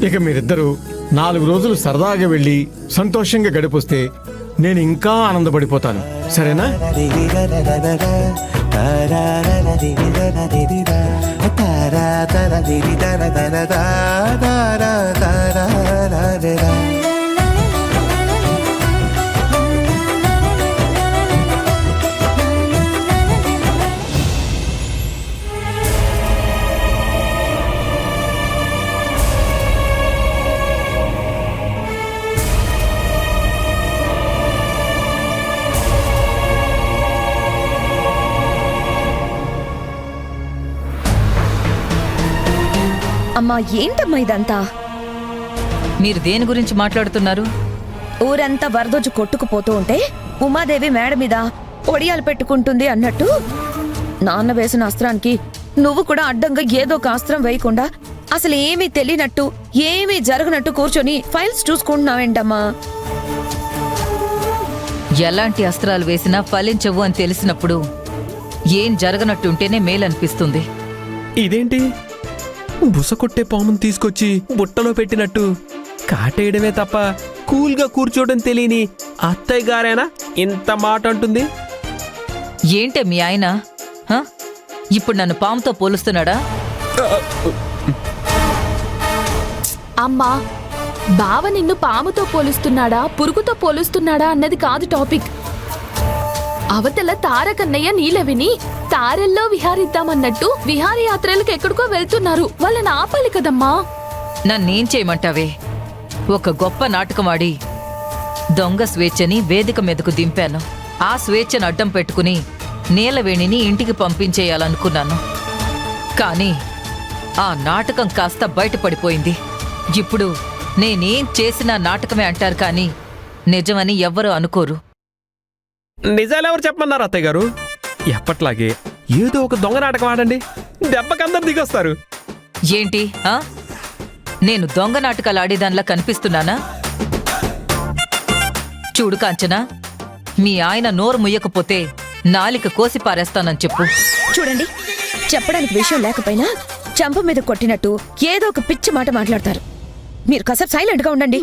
ఇక మీరిద్దరూ 4 రోజులు సరదాగా వెళ్ళి సంతోషంగా గడిపొస్తే నేను ఇంకా ఆనందపడిపోతాను. సరేనా? అమ్మా, ఏంటమ్మా ఇదంతా? మీరు దేని గురించి మాట్లాడుతున్నారు? ఊరంతా వరదొచ్చి కొట్టుకుపోతూ ఉంటే ఉమాదేవి మేడ మీద ఒడియాలు పెట్టుకుంటుంది అన్నట్టు నాన్న వేసిన అస్త్రానికి నువ్వు కూడా అడ్డంగా ఏదో ఒక అస్త్రం వేయకుండా అసలు ఏమీ తెలియనట్టు ఏమీ జరగనట్టు కూర్చొని ఫైల్స్ చూసుకుంటున్నావేంటమ్మా? ఎలాంటి అస్త్రాలు వేసినా ఫలించవు అని తెలిసినప్పుడు ఏం జరగనట్టుంటేనే మేలనిపిస్తుంది. ఇదేంటి బుస కొట్టే పామును తీసుకొచ్చి బుట్టలో పెట్టినట్టు కాటేయడమే తప్ప కూల్గా కూర్చోవడం తెలియని అత్తయ్య గారేనా ఇంత మాట అంటుంది? ఏంటే మీ ఆయన ఇప్పుడు నన్ను పాముతో పోలుస్తున్నాడా? అమ్మా, బావ నిన్ను పాముతో పోలుస్తున్నాడా పురుగుతో పోలుస్తున్నాడా అన్నది కాదు టాపిక్. అవతల తారకన్నయ్య నీలవిని తారెల్లో విహారిద్దామన్నట్టు విహారయాత్రలకు ఎక్కడికో వెళ్తున్నారు. వాళ్ళని ఆపాలి కదమ్మా. నన్నేం చేయమంటావే? ఒక గొప్ప నాటకమాడి దొంగ స్వేచ్ఛని వేదిక మీదకు దింపాను. ఆ స్వేచ్ఛను అడ్డం పెట్టుకుని నీలవేణిని ఇంటికి పంపించేయాలనుకున్నాను. కానీ ఆ నాటకం కాస్త బయటపడిపోయింది. ఇప్పుడు నేనేం చేసినా నాటకమే అంటారు కానీ నిజమని ఎవ్వరూ అనుకోరు. నిజాలెవరు చెప్పమన్నారు అత్తయ్య గారు? ఎప్పట్లాగే ఏదో ఒక దొంగ నాటకం ఆడండి, దెబ్బకందరు దిగొస్తారు. ఏంటి నేను దొంగ నాటకాలు ఆడేదానిలా కనిపిస్తున్నానా? చూడు కాంచనా, మీ ఆయన నోరు ముయ్యకపోతే నాలిక కోసి పారేస్తానని చెప్పు. చూడండి, చెప్పడానికి విషయం లేకపోయినా చంప మీద కొట్టినట్టు ఏదో ఒక పిచ్చి మాట మాట్లాడతారు. మీరు కాసేపు సైలెంట్ గా ఉండండి.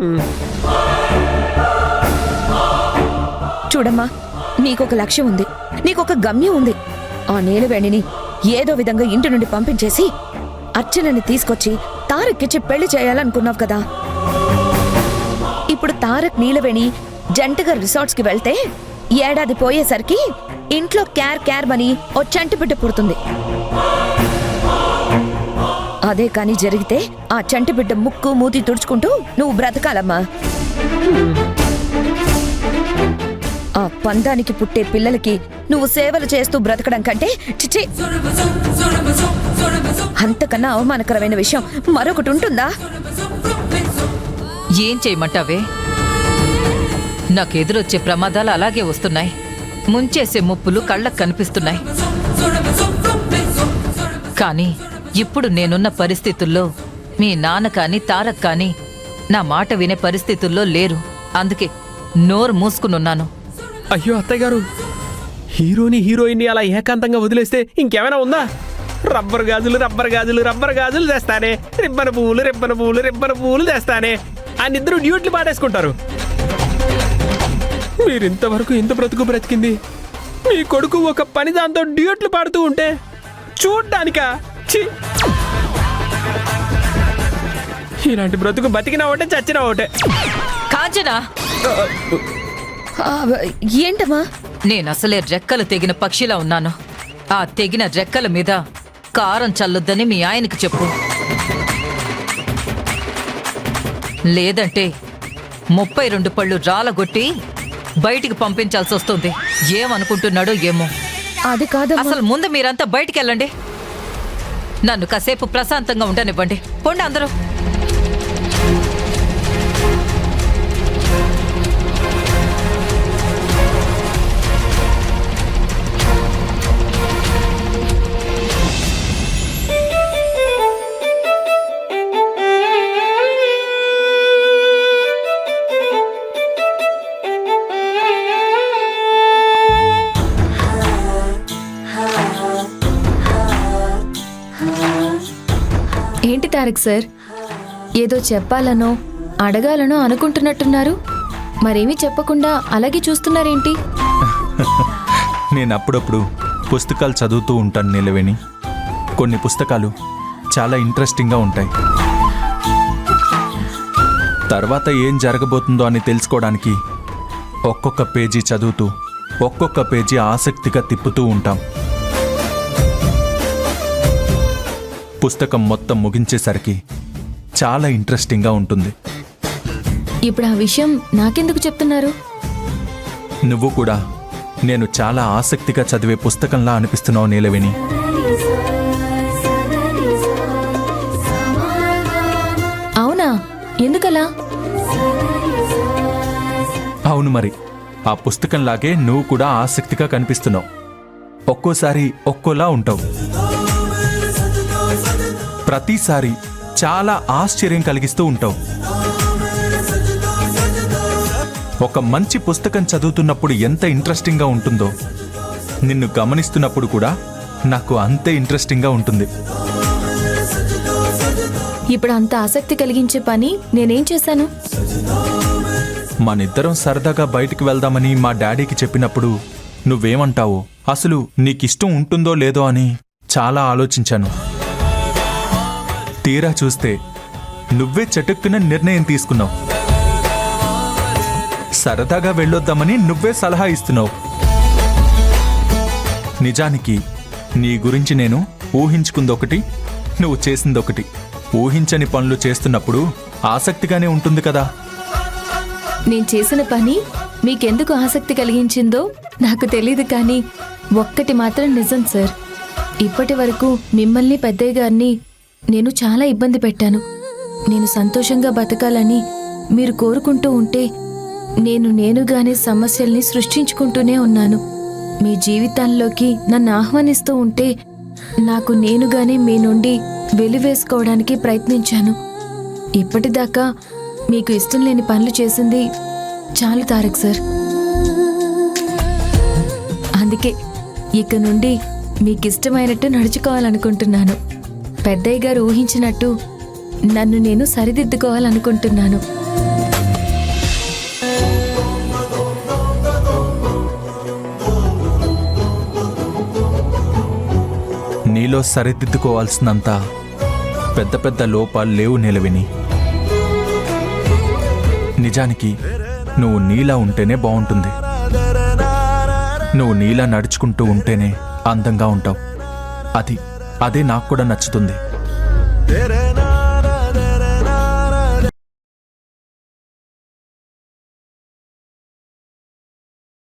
చూడమ్మా, నీకొక లక్ష్యం ఉంది, నీకొక గమ్యం ఉంది. ఆ నీలవేణిని ఏదో విధంగా ఇంటి నుండి పంపించేసి అర్చనని తీసుకొచ్చి తారక్కిచ్చి పెళ్లి చేయాలనుకున్నావు కదా. ఇప్పుడు తారక్ నీలవేణి జంటగా రిసార్ట్స్ కి వెళ్తే ఏడాది పోయేసరికి ఇంట్లో క్యార్ మని ఓ చంటి బిడ్డ పుడుతుంది. అదే కాని జరిగితే ఆ చంటి బిడ్డ ముక్కు మూతి తుడుచుకుంటూ నువ్వు బ్రతకాలమ్మా. ఆ పందానికి పుట్టే పిల్లలకి నువ్వు సేవలు చేస్తూ బ్రతకడం కంటే చిచి అంతకన్నా అవమానకరమైన విషయం మరొకటి ఉంటుందా? ఏం చేయమంటావే? నాకెదురొచ్చే ప్రమాదాలు అలాగే వస్తున్నాయి. ముంచేసే ముప్పులు కళ్ళకు కనిపిస్తున్నాయి. కానీ ఇప్పుడు నేనున్న పరిస్థితుల్లో మీ నాన్న కాని తారక్ కాని నా మాట వినే పరిస్థితుల్లో లేరు. అందుకే నోరు మూసుకునున్నాను. అయ్యో అత్తయ్య గారు, హీరోయిన్ని అలా ఏకాంతంగా వదిలేస్తే ఇంకేమైనా ఉందా? రబ్బర్ గాజులు తెస్తానే, రిబ్బన పువ్వులు తెస్తానే అన్నిద్దరూ డ్యూట్లు పాడేసుకుంటారు. మీరింతవరకు ఇంత బ్రతికింది మీ కొడుకు ఒక పని దాంతో డ్యూట్లు పాడుతూ ఉంటే చూడ్డానికా? ఇలాంటి బ్రతుకు బతికినా ఒకటే చచ్చినా ఒకటే. కాంచనా, ఏంటమ్మా? నేనసలే రెక్కలు తెగిన పక్షిలా ఉన్నాను. ఆ తెగిన రెక్కల మీద కారం చల్లొద్దని మీ ఆయనకి చెప్పు. లేదంటే 32 పళ్ళు రాలగొట్టి బయటికి పంపించాల్సి వస్తుంది. ఏమనుకుంటున్నాడో ఏమో. అది కాదు, అసలు ముందు మీరంతా బయటికెళ్ళండి. నన్ను కాసేపు ప్రశాంతంగా ఉండనివ్వండి. పోండి అందరూ. ఏంటి తారక్ సార్, ఏదో చెప్పాలనో అడగాలనో అనుకుంటున్నట్టున్నారు. మరేమీ చెప్పకుండా అలాగే చూస్తున్నారేంటి? నేను అప్పుడప్పుడు పుస్తకాలు చదువుతూ ఉంటాను నీలవేణి. కొన్ని పుస్తకాలు చాలా ఇంట్రెస్టింగ్గా ఉంటాయి. తర్వాత ఏం జరగబోతుందో అని తెలుసుకోవడానికి ఒక్కొక్క పేజీ చదువుతూ ఒక్కొక్క పేజీ ఆసక్తిగా తిప్పుతూ ఉంటాం. పుస్తకం మొత్తం ముగించేసరికి చాలా ఇంట్రెస్టింగ్గా ఉంటుంది. ఇప్పుడు ఆ విషయం నాకెందుకు చెప్తున్నారు? నువ్వు కూడా నేను చాలా ఆసక్తిగా చదివే పుస్తకంలా అనిపిస్తున్నావు నీలవేణి. అవునా? ఎందుకలా? అవును మరి, ఆ పుస్తకంలాగే నువ్వు కూడా ఆసక్తిగా కనిపిస్తున్నావు. ఒక్కోసారి ఒక్కోలా ఉంటావు. ప్రతిసారి చాలా ఆశ్చర్యం కలిగిస్తూ ఉంటావు. ఒక మంచి పుస్తకం చదువుతున్నప్పుడు ఎంత ఇంట్రెస్టింగ్గా ఉంటుందో నిన్ను గమనిస్తున్నప్పుడు కూడా నాకు అంతే ఇంట్రెస్టింగ్గా ఉంటుంది. ఇప్పుడు అంత ఆసక్తి కలిగించే పని నేనేం చేశాను? మనిద్దరం సరదాగా బయటికి వెళ్దామని మా డాడీకి చెప్పినప్పుడు నువ్వేమంటావో, అసలు నీకిష్టం ఉంటుందో లేదో అని చాలా ఆలోచించాను. తీరా చూస్తే నువ్వే చటుక్కున నిర్ణయం తీసుకున్నావు. సరదాగా వెళ్ళొద్దామని నువ్వే సలహా ఇస్తున్నావు. నిజానికి నీ గురించి నేను ఊహించుకుందొకటి, నువ్వు చేసిందొకటి. ఊహించని పనులు చేస్తున్నప్పుడు ఆసక్తిగానే ఉంటుంది కదా. నేను చేసిన పని మీకెందుకు ఆసక్తి కలిగించిందో నాకు తెలీదు, కానీ ఒక్కటి మాత్రం నిజం సార్. ఇప్పటి వరకు మిమ్మల్ని పెద్దయ్య గారిని నేను చాలా ఇబ్బంది పెట్టాను. నేను సంతోషంగా బతకాలని మీరు కోరుకుంటూ ఉంటే నేనుగానే సమస్యల్ని సృష్టించుకుంటూనే ఉన్నాను. మీ జీవితాల్లోకి నన్ను ఆహ్వానిస్తూ ఉంటే నాకు నేనుగానే మీ నుండి వెలివేసుకోవడానికి ప్రయత్నించాను. ఇప్పటిదాకా మీకు ఇష్టం లేని పనులు చేసింది చాలు తారక్ సార్. అందుకే ఇక నుండి మీకిష్టమైనట్టు నడుచుకోవాలనుకుంటున్నాను. పెద్దయ్య గారు ఊహించినట్టు నన్ను నేను సరిదిద్దుకోవాలనుకుంటున్నాను. నీలో సరిదిద్దుకోవాల్సినంత పెద్ద పెద్ద లోపాలు లేవు నీలవేణి. నిజానికి నువ్వు నీలా ఉంటేనే బాగుంటుంది. నువ్వు నీలా నడుచుకుంటూ ఉంటేనే అందంగా ఉంటావు. అదే నాకు కూడా నచ్చుతుంది.